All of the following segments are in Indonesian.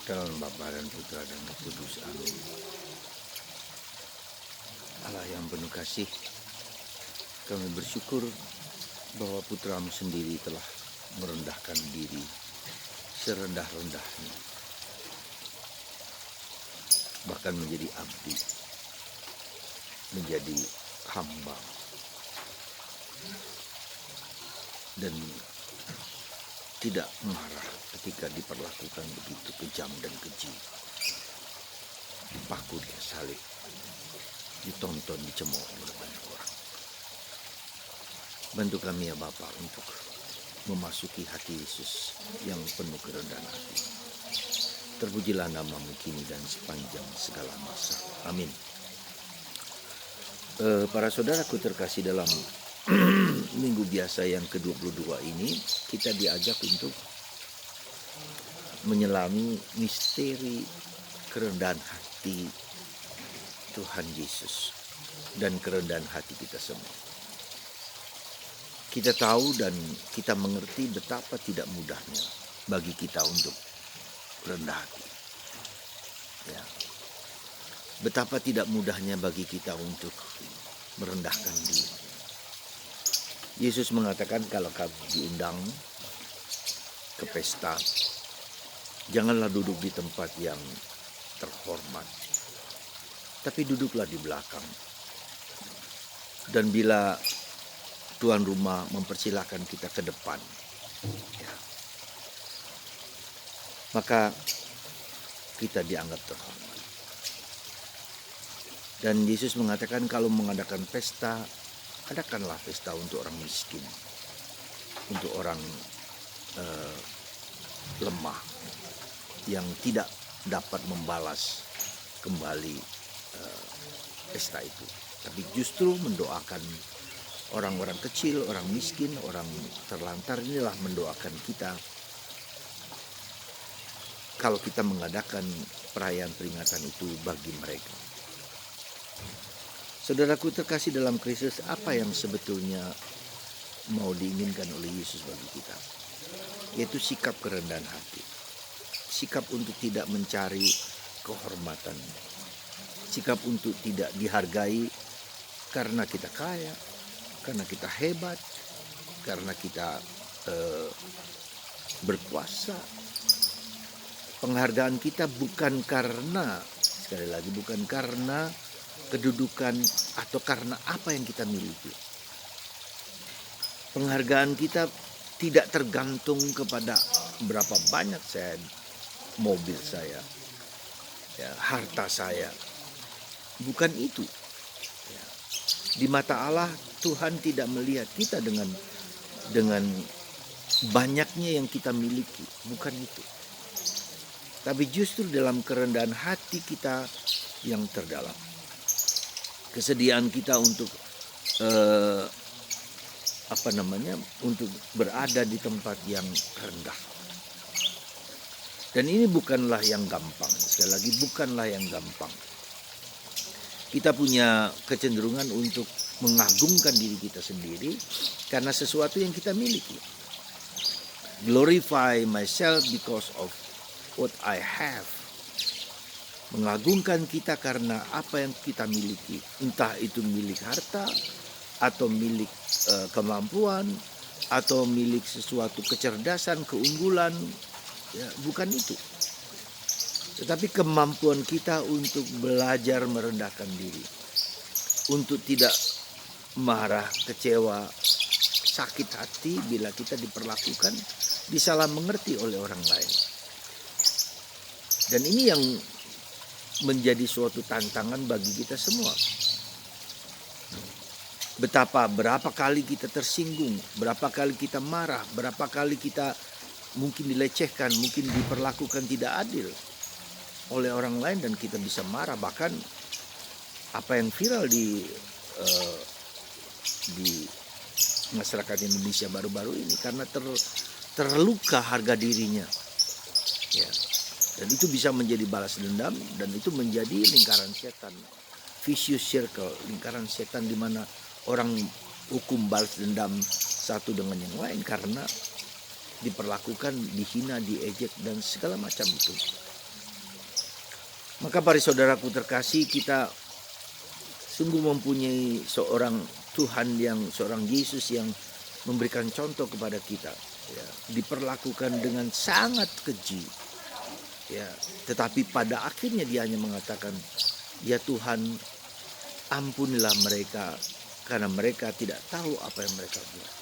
Dalam Bapa dan Putra dan Roh Kudus. Amin. Allah yang penuh kasih, kami bersyukur bahwa Putramu sendiri telah merendahkan diri serendah-rendahnya, bahkan menjadi abdi, menjadi hamba, dan tidak marah ketika diperlakukan begitu kejam dan keji. Dipaku, disalib, ditonton, dicemooh oleh banyak orang. Bantu kami ya Bapa untuk memasuki hati Yesus yang penuh kerendahan hati. Terpujilah namamu kini dan sepanjang segala masa. Amin. Para saudaraku terkasih, dalam minggu biasa yang ke-22 ini kita diajak untuk menyelami misteri kerendahan hati Tuhan Yesus dan kerendahan hati kita semua. Kita tahu dan kita mengerti betapa tidak mudahnya bagi kita untuk rendah hati. Ya. Betapa tidak mudahnya bagi kita untuk merendahkan diri. Yesus mengatakan kalau kamu diundang ke pesta, janganlah duduk di tempat yang terhormat, tapi duduklah di belakang. Dan bila tuan rumah mempersilahkan kita ke depan, ya, maka kita dianggap terhormat. Dan Yesus mengatakan kalau mengadakan pesta, adakanlah pesta untuk orang miskin, untuk orang lemah yang tidak dapat membalas kembali pesta itu. Tapi justru mendoakan orang-orang kecil, orang miskin, orang terlantar. Inilah mendoakan kita kalau kita mengadakan perayaan peringatan itu bagi mereka. Saudaraku terkasih dalam Kristus, apa yang sebetulnya mau diinginkan oleh Yesus bagi kita? Yaitu sikap kerendahan hati. Sikap untuk tidak mencari kehormatan. Sikap untuk tidak dihargai karena kita kaya, karena kita hebat, karena kita berkuasa. Penghargaan kita bukan karena, sekali lagi, bukan karena kedudukan atau karena apa yang kita miliki. Penghargaan kita tidak tergantung kepada berapa banyak mobil saya, ya, harta saya. Bukan itu. Ya. Di mata Allah, Tuhan tidak melihat kita dengan banyaknya yang kita miliki. Bukan itu. Tapi justru dalam kerendahan hati kita yang terdalam. Kesediaan kita untuk untuk berada di tempat yang rendah. Dan ini bukanlah yang gampang. Sekali lagi, bukanlah yang gampang. Kita punya kecenderungan untuk mengagungkan diri kita sendiri karena sesuatu yang kita miliki. Glorify myself because of what I have. Mengagungkan kita karena apa yang kita miliki, entah itu milik harta atau milik kemampuan atau milik sesuatu kecerdasan, keunggulan, ya, bukan itu. Tetapi kemampuan kita untuk belajar merendahkan diri, untuk tidak marah, kecewa, sakit hati bila kita diperlakukan, disalah mengerti oleh orang lain. Dan ini yang menjadi suatu tantangan bagi kita semua. Berapa kali kita tersinggung, berapa kali kita marah, berapa kali kita mungkin dilecehkan, mungkin diperlakukan tidak adil oleh orang lain, dan kita bisa marah. Bahkan apa yang viral di masyarakat Indonesia baru-baru ini karena terluka harga dirinya, ya. Dan itu bisa menjadi balas dendam, dan itu menjadi lingkaran setan, vicious circle, lingkaran setan di mana orang hukum balas dendam satu dengan yang lain karena diperlakukan, dihina, diejek dan segala macam itu. Maka para saudaraku terkasih, kita sungguh mempunyai seorang Tuhan seorang Yesus yang memberikan contoh kepada kita, ya, diperlakukan dengan sangat keji, ya, tetapi pada akhirnya dia hanya mengatakan, ya Tuhan, ampunilah mereka karena mereka tidak tahu apa yang mereka buat.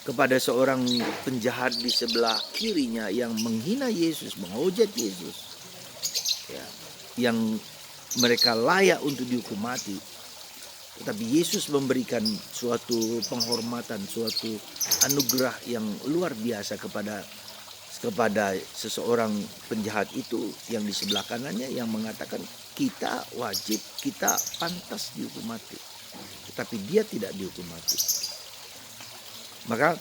Kepada seorang penjahat di sebelah kirinya yang menghina Yesus, menghujat Yesus, ya, yang mereka layak untuk dihukum mati, tetapi Yesus memberikan suatu penghormatan, suatu anugerah yang luar biasa kepada seseorang penjahat itu yang di sebelah kanannya, yang mengatakan kita wajib, kita pantas dihukum mati, tetapi dia tidak dihukum mati. Maka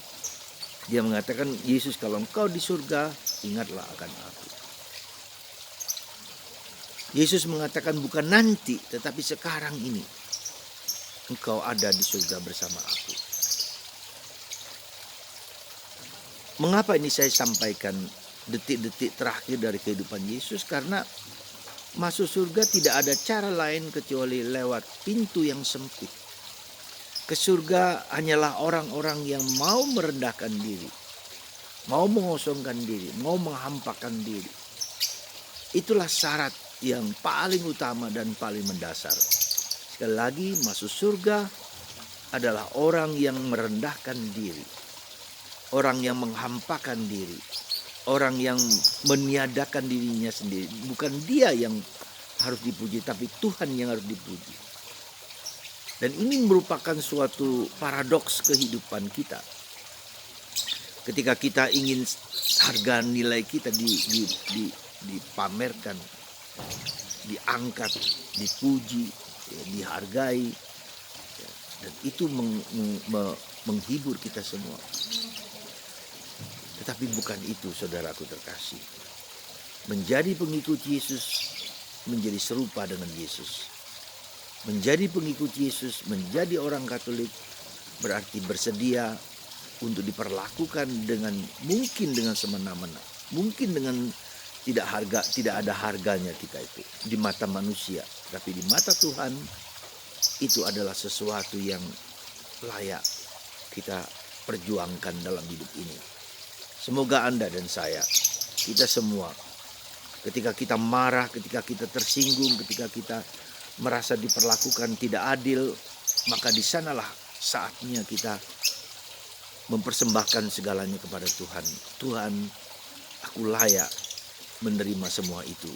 dia mengatakan, Yesus, kalau engkau di surga, ingatlah akan aku. Yesus mengatakan, bukan nanti, tetapi sekarang ini engkau ada di surga bersama aku. Mengapa ini saya sampaikan detik-detik terakhir dari kehidupan Yesus? Karena masuk surga tidak ada cara lain kecuali lewat pintu yang sempit. Ke surga hanyalah orang-orang yang mau merendahkan diri, mau mengosongkan diri, mau menghampakan diri. Itulah syarat yang paling utama dan paling mendasar. Sekali lagi, masuk surga adalah orang yang merendahkan diri, orang yang menghampakan diri, orang yang meniadakan dirinya sendiri. Bukan dia yang harus dipuji, tapi Tuhan yang harus dipuji. Dan ini merupakan suatu paradoks kehidupan kita. Ketika kita ingin harga nilai kita dipamerkan, diangkat, dipuji, ya, dihargai, ya, dan itu menghibur kita semua. Tetapi bukan itu, saudaraku terkasih. Menjadi pengikut Yesus, menjadi serupa dengan Yesus. Menjadi pengikut Yesus, menjadi orang Katolik, berarti bersedia untuk diperlakukan mungkin dengan semena-mena, mungkin dengan tidak ada harganya kita itu di mata manusia, tapi di mata Tuhan itu adalah sesuatu yang layak kita perjuangkan dalam hidup ini. Semoga Anda dan saya, kita semua, ketika kita marah, ketika kita tersinggung, ketika kita merasa diperlakukan tidak adil, maka di sanalah saatnya kita mempersembahkan segalanya kepada Tuhan. Tuhan, aku layak menerima semua itu.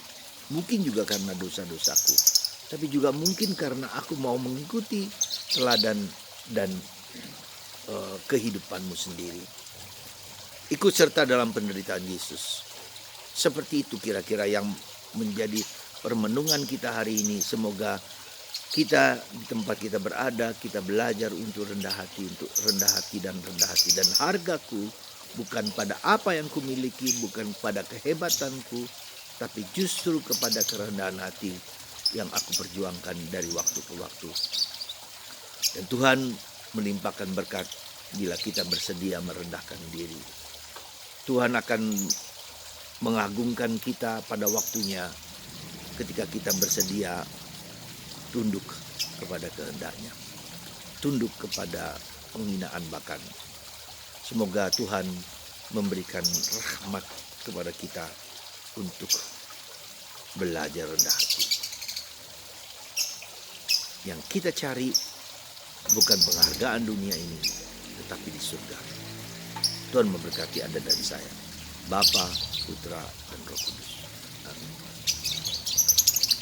Mungkin juga karena dosa-dosaku, tapi juga mungkin karena aku mau mengikuti teladan dan kehidupanmu sendiri. Ikut serta dalam penderitaan Yesus. Seperti itu kira-kira yang menjadi permenungan kita hari ini. Semoga kita di tempat kita berada, kita belajar untuk rendah hati, dan rendah hati. Dan hargaku bukan pada apa yang kumiliki, bukan pada kehebatanku, tapi justru kepada kerendahan hati yang aku perjuangkan dari waktu ke waktu. Dan Tuhan melimpahkan berkat bila kita bersedia merendahkan diri. Tuhan akan mengagungkan kita pada waktunya ketika kita bersedia tunduk kepada kehendaknya, tunduk kepada penghinaan bahkan. Semoga Tuhan memberikan rahmat kepada kita untuk belajar rendah hati. Yang kita cari bukan penghargaan dunia ini, tetapi di surga. Tuhan memberkati Anda dan saya. Bapa, Putra, dan Roh Kudus. Amin.